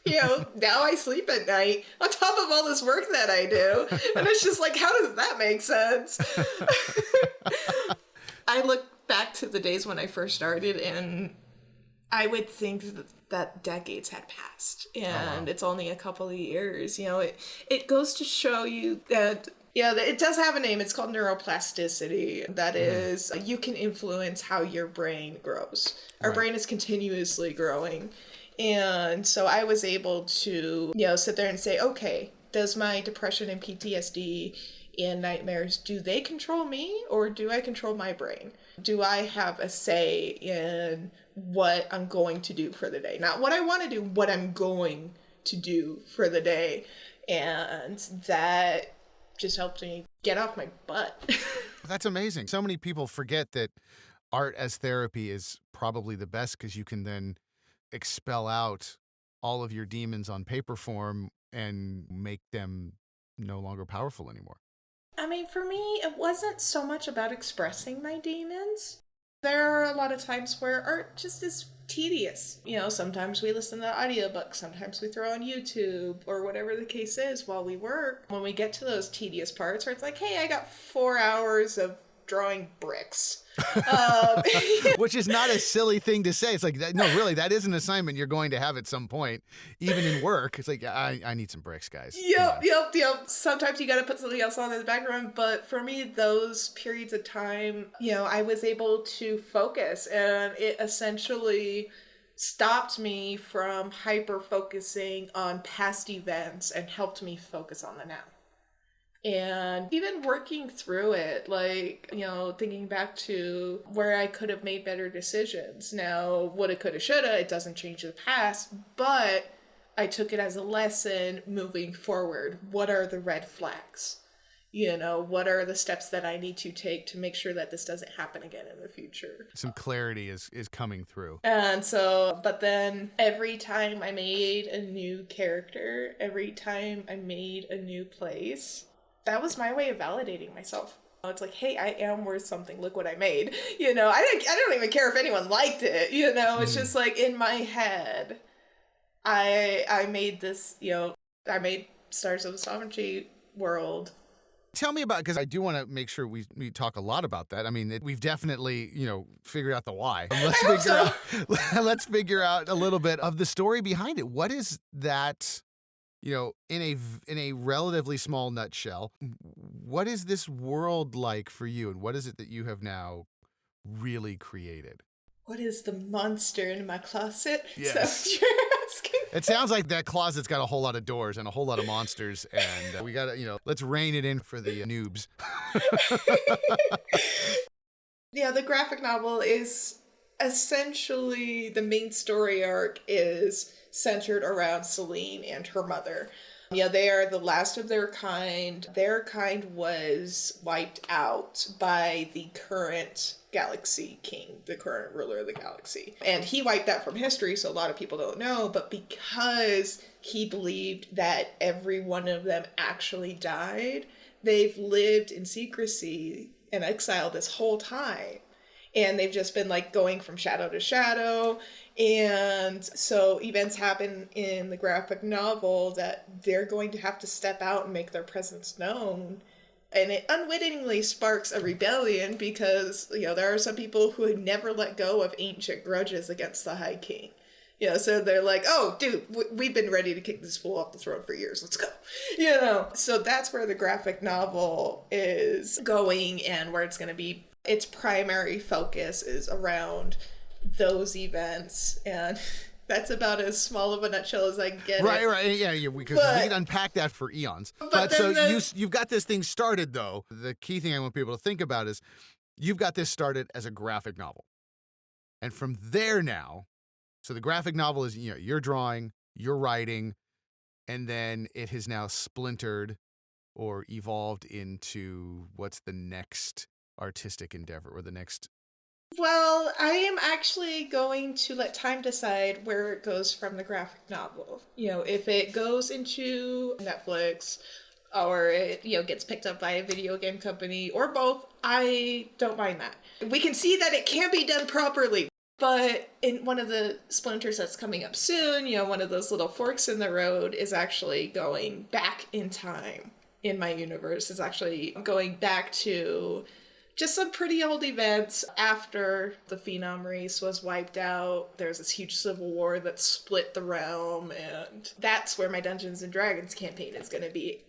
You know, now I sleep at night on top of all this work that I do. And it's just like, how does that make sense? I look back to the days when I first started, and I would think that decades had passed, and it's only a couple of years. You know, it goes to show you that, yeah, it does have a name. It's called neuroplasticity. That is, you can influence how your brain grows. Our brain is continuously growing. And so I was able to, you know, sit there and say, okay, does my depression and PTSD in nightmares, do they control me or do I control my brain? Do I have a say in what I'm going to do for the day? Not what I want to do, what I'm going to do for the day. And that just helped me get off my butt. That's amazing. So many people forget that art as therapy is probably the best because you can then expel out all of your demons on paper form and make them no longer powerful anymore. I mean, for me, it wasn't so much about expressing my demons. There are a lot of times where art just is tedious. You know, sometimes we listen to audiobooks, sometimes we throw on YouTube or whatever the case is while we work. When we get to those tedious parts where it's like, hey, I got 4 hours of drawing bricks. Which is not a silly thing to say. It's like, no, really, that is an assignment you're going to have at some point, even in work. It's like, I need some bricks, guys. Yep. Sometimes you got to put something else on in the background. But for me, those periods of time, you know, I was able to focus, and it essentially stopped me from hyper focusing on past events and helped me focus on the now. And even working through it, like, you know, thinking back to where I could have made better decisions. Now, woulda, coulda, shoulda, it doesn't change the past, but I took it as a lesson moving forward. What are the red flags? You know, what are the steps that I need to take to make sure that this doesn't happen again in the future? Some clarity is coming through. And so, but then every time I made a new character, every time I made a new place, that was my way of validating myself. It's like, hey, I am worth something. Look what I made. You know, I don't even care if anyone liked it. You know, it's just like in my head, I made this, you know, I made Stars of the Sovereignty world. Tell me about, because I do want to make sure we talk a lot about that. I mean, we've definitely, you know, figured out the why. Let's figure out a little bit of the story behind it. What is that? You know, in a relatively small nutshell, what is this world like for you, and what is it that you have now really created? What is the monster in my closet? Yes. Is that what you're asking? It sounds like that closet's got a whole lot of doors and a whole lot of monsters, and we gotta, you know, let's rein it in for the noobs. Yeah, the graphic novel is essentially, the main story arc is centered around Celine and her mother. Yeah, they are the last of their kind. Their kind was wiped out by the current Galaxy King, the current ruler of the galaxy. And he wiped that from history, so a lot of people don't know, but because he believed that every one of them actually died, they've lived in secrecy and exile this whole time. And they've just been like going from shadow to shadow. And so events happen in the graphic novel that they're going to have to step out and make their presence known. And it unwittingly sparks a rebellion because, you know, there are some people who had never let go of ancient grudges against the High King. You know, so they're like, oh, dude, we've been ready to kick this fool off the throne for years. Let's go. You know, so that's where the graphic novel is going and where it's going to be. Its primary focus is around those events, and that's about as small of a nutshell as I can get. Right. Yeah, we could unpack that for eons. But so you've got this thing started, though. The key thing I want people to think about is you've got this started as a graphic novel. And from there now, so the graphic novel is, you know, you're drawing, you're writing, and then it has now splintered or evolved into what's the next artistic endeavor or the next. Well, I am actually going to let time decide where it goes from the graphic novel. You know, if it goes into Netflix or it, you know, gets picked up by a video game company or both, I don't mind that. We can see that it can be done properly. But in one of the splinters that's coming up soon, you know, one of those little forks in the road is actually going back in time in my universe. It's actually going back to just some pretty old events after the Phenom race was wiped out. There's this huge civil war that split the realm, and that's where my Dungeons and Dragons campaign is going to be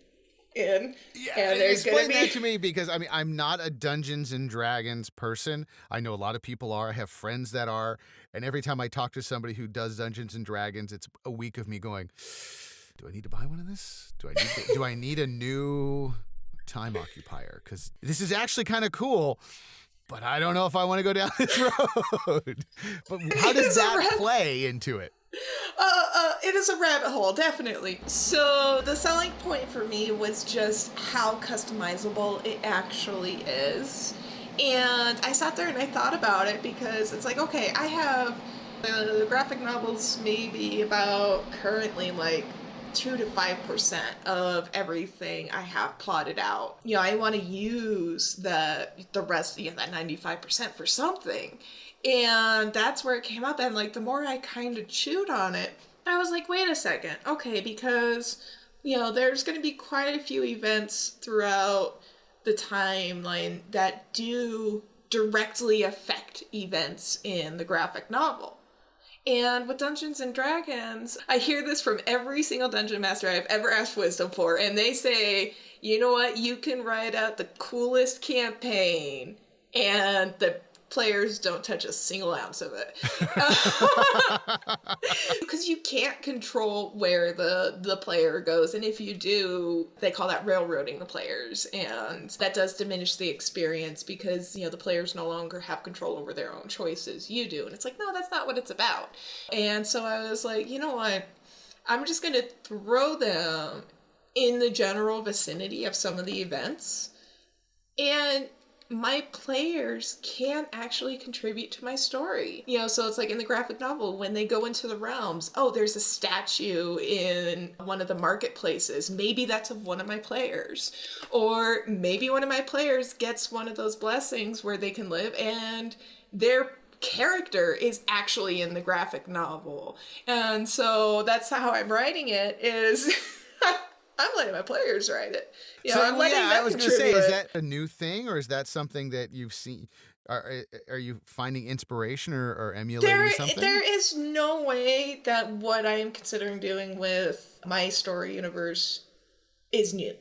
in. Yeah, and explain that to me, because I mean, I'm not a Dungeons and Dragons person. I know a lot of people are. I have friends that are, and every time I talk to somebody who does Dungeons and Dragons, it's a week of me going, do I need to buy one of this? Do I need a new time occupier because this is actually kind of cool, but I don't know if I want to go down this road. But how does that play into it? It is a rabbit hole, definitely. So the selling point for me was just how customizable it actually is. And I sat there and I thought about it because it's like, okay, I have the graphic novels maybe about currently like 2 to 5% of everything I have plotted out. You know, I want to use the rest, you know, that 95% for something. And that's where it came up. And like the more I kind of chewed on it, I was like, wait a second. Okay, because, you know, there's going to be quite a few events throughout the timeline that do directly affect events in the graphic novel. And with Dungeons and Dragons, I hear this from every single dungeon master I've ever asked wisdom for, and they say, you know what, you can write out the coolest campaign, and the players don't touch a single ounce of it. Because you can't control where the player goes, and if you do, they call that railroading the players, and that does diminish the experience because, you know, the players no longer have control over their own choices. You do. And it's like, no, that's not what it's about. And so I was like, you know what? I'm just going to throw them in the general vicinity of some of the events, and my players can actually contribute to my story. You know, so it's like in the graphic novel, when they go into the realms, oh, there's a statue in one of the marketplaces. Maybe that's of one of my players. Or maybe one of my players gets one of those blessings where they can live and their character is actually in the graphic novel. And so that's how I'm writing it is... I'm letting my players write it. You know, I'm letting them I was going to say, contribute. is that a new thing, or is that something that you've seen? Are you finding inspiration or emulating something? There is no way that what I am considering doing with my story universe is new.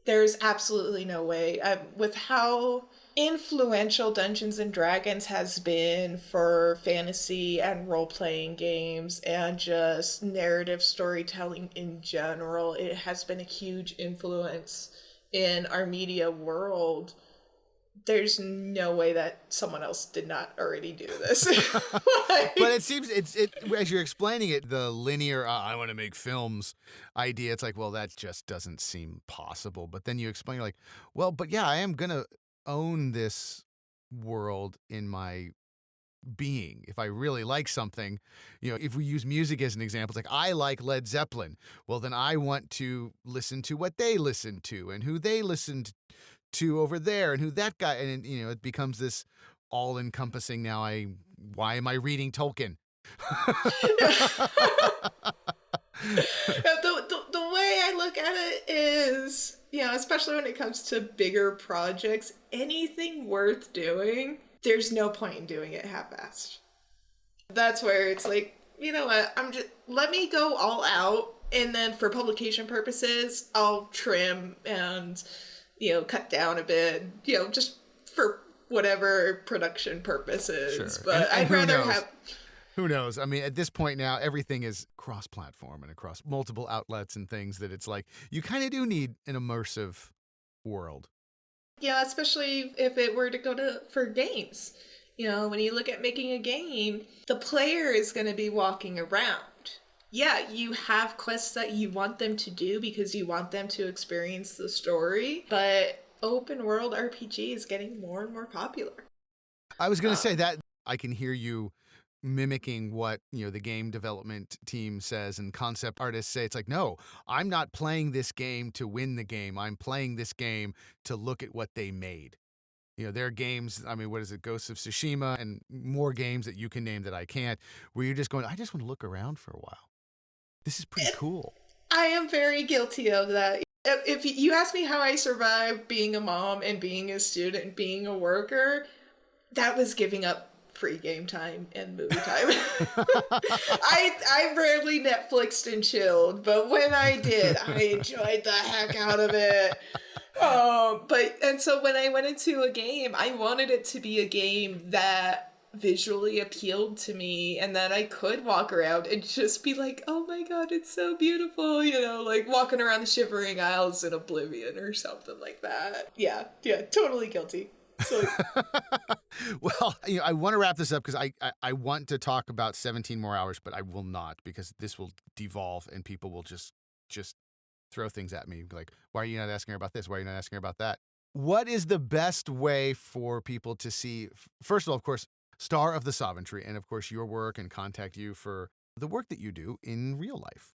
There's absolutely no way. With how influential Dungeons and Dragons has been for fantasy and role-playing games and just narrative storytelling in general, it has been a huge influence in our media world. There's no way that someone else did not already do this. But it seems as you're explaining it, the linear I want to make films idea, it's like, well, that just doesn't seem possible. But then you explain, you're like, well, but yeah, I am gonna own this world in my being. If I really like something, you know, if we use music as an example, it's like, I like Led Zeppelin. Well, then I want to listen to what they listened to and who they listened to over there and who that guy, and you know, it becomes this all-encompassing. Now why am I reading Tolkien? The way I look at it is, you know, especially when it comes to bigger projects, anything worth doing, there's no point in doing it half-assed. That's where it's like, you know what, let me go all out, and then for publication purposes, I'll trim and, you know, cut down a bit, you know, just for whatever production purposes. Sure. But And I'd rather have... Who knows? I mean, at this point now, everything is cross-platform and across multiple outlets and things that it's like, you kind of do need an immersive world. Yeah, especially if it were to go for games. You know, when you look at making a game, the player is going to be walking around. Yeah, you have quests that you want them to do because you want them to experience the story, but open world RPG is getting more and more popular. I was going to say that I can hear you mimicking what, you know, the game development team says and concept artists say. It's like, no, I'm not playing this game to win the game. I'm playing this game to look at what they made. You know, there are games, I mean, what is it, Ghosts of Tsushima and more games that you can name that I can't, where you're just going, I just want to look around for a while. This is pretty cool. I am very guilty of that. If you ask me how I survived being a mom and being a student and being a worker, that was giving up free game time and movie time. I rarely Netflixed and chilled, but when I did, I enjoyed the heck out of it. And so when I went into a game, I wanted it to be a game that visually appealed to me, and then I could walk around and just be like, oh my god, it's so beautiful, like walking around the shivering aisles in Oblivion or something like that. Yeah, totally guilty. So Well, I want to wrap this up because I want to talk about 17 more hours, but I will not, because this will devolve and people will just throw things at me like, why are you not asking her about this? Why are you not asking her about that? What is the best way for people to see, first of all, of course, Star of the Sovereignty, and of course your work, and contact you for the work that you do in real life?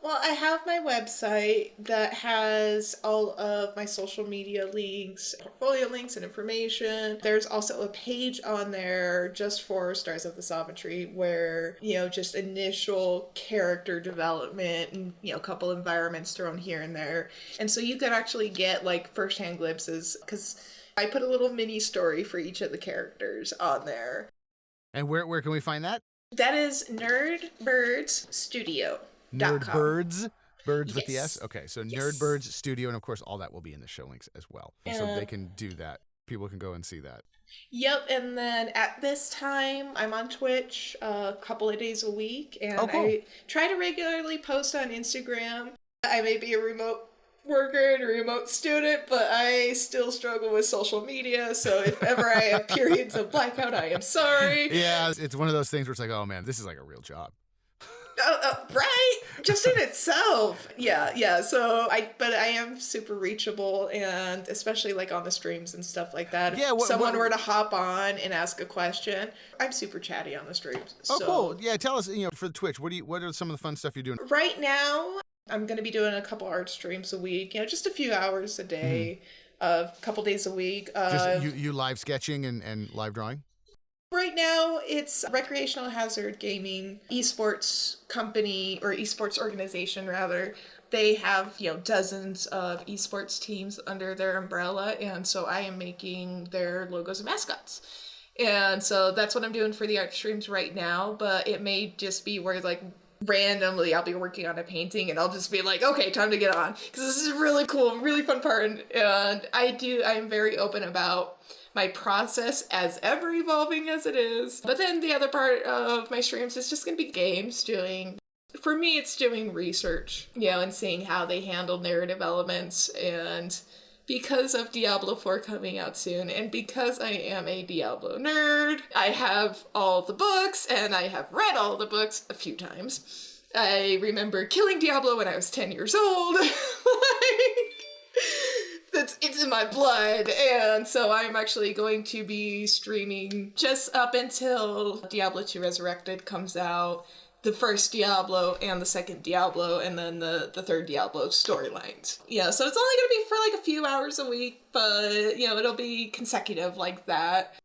Well, I have my website that has all of my social media links, portfolio links, and information. There's also a page on there just for Stars of the Sovereignty where, just initial character development and, a couple environments thrown here and there. And so you can actually get like firsthand glimpses, because I put a little mini story for each of the characters on there. And where can we find that? That is NerdBirds Studio. NerdBirds? Birds Yes. with the S? Okay, so Yes. NerdBirds Studio, and of course all that will be in the show links as well. So they can do that. People can go and see that. Yep, and then at this time, I'm on Twitch a couple of days a week, and Oh, cool. I try to regularly post on Instagram. I may be a remote worker and a remote student, but I still struggle with social media, so if ever I have periods of blackout, I am sorry. Yeah, it's one of those things where it's like, oh man, this is like a real job. Right? Just in itself. Yeah. So but I am super reachable, and especially like on the streams and stuff like that. Yeah, If someone were to hop on and ask a question, I'm super chatty on the streams. Oh, so. cool. Yeah, tell us, for Twitch, what are some of the fun stuff you're doing? Right now, I'm going to be doing a couple art streams a week, just a few hours a day, a couple days a week. Just you live sketching and live drawing? Right now, it's Recreational Hazard Gaming esports company, or esports organization rather. They have, dozens of esports teams under their umbrella, and so I am making their logos and mascots. And so that's what I'm doing for the art streams right now, but it may just be where like randomly I'll be working on a painting and I'll just be like, okay, time to get on, because this is a really cool, really fun part, and I'm very open about my process as ever evolving as it is. But then the other part of my streams is just going to be games for me, it's doing research, and seeing how they handle narrative elements. And because of Diablo 4 coming out soon, and because I am a Diablo nerd, I have all the books, and I have read all the books a few times. I remember killing Diablo when I was 10 years old. It's in my blood, and so I'm actually going to be streaming just up until Diablo 2 Resurrected comes out, the first Diablo and the second Diablo, and then the third Diablo storylines. Yeah, so it's only going to be for like a few hours a week, but, it'll be consecutive like that.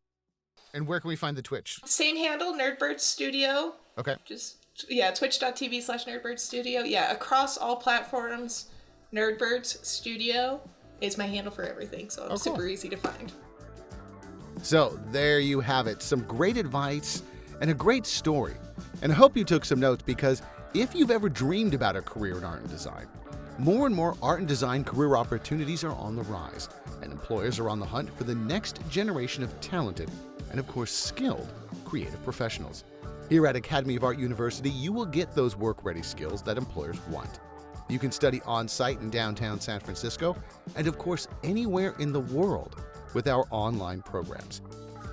And where can we find the Twitch? Same handle, NerdBird Studio. Okay. Twitch.tv/NerdBird Studio. Yeah, across all platforms, NerdBird Studio is my handle for everything, so I'm super easy to find. So there you have it. Some great advice and a great story. And I hope you took some notes, because if you've ever dreamed about a career in art and design, more and more art and design career opportunities are on the rise, and employers are on the hunt for the next generation of talented and, of course, skilled creative professionals. Here at Academy of Art University, you will get those work-ready skills that employers want. You can study on-site in downtown San Francisco, and of course anywhere in the world with our online programs.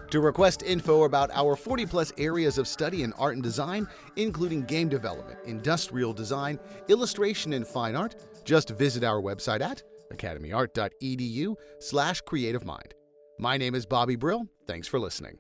To request info about our 40-plus areas of study in art and design, including game development, industrial design, illustration, and fine art, just visit our website at academyart.edu/creativemind. My name is Bobby Brill. Thanks for listening.